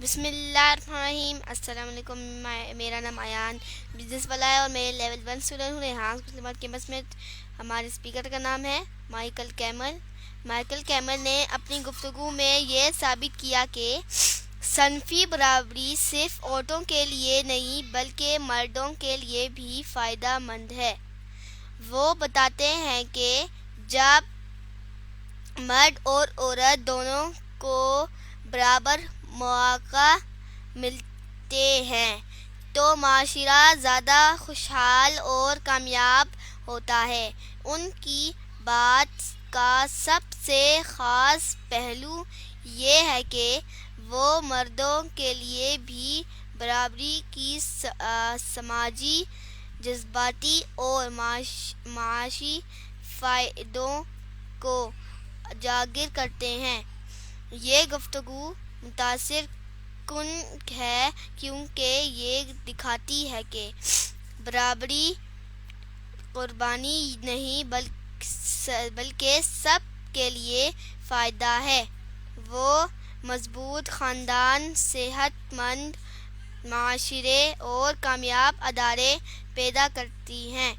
بسم اللہ الرحمن الرحیم۔ السلام علیکم، میرا نام ایان بزنس والا ہے اور میں لیول 1 اسٹوڈنٹ ہوں ریحان مسلمات کیمپس میں۔ ہمارے اسپیکر کا نام ہے مائیکل کیمل۔ مائیکل کیمل نے اپنی گفتگو میں یہ ثابت کیا کہ صنفی برابری صرف عورتوں کے لیے نہیں بلکہ مردوں کے لیے بھی فائدہ مند ہے۔ وہ بتاتے ہیں کہ جب مرد اور عورت دونوں کو برابر مواقع ملتے ہیں تو معاشرہ زیادہ خوشحال اور کامیاب ہوتا ہے۔ ان کی بات کا سب سے خاص پہلو یہ ہے کہ وہ مردوں کے لیے بھی برابری کی سماجی، جذباتی اور معاشی فائدوں کو اجاگر کرتے ہیں۔ یہ گفتگو متاثر کن ہے کیونکہ یہ دکھاتی ہے کہ برابری قربانی نہیں بلکہ سب کے لیے فائدہ ہے۔ وہ مضبوط خاندان، صحت مند معاشرے اور کامیاب ادارے پیدا کرتی ہیں۔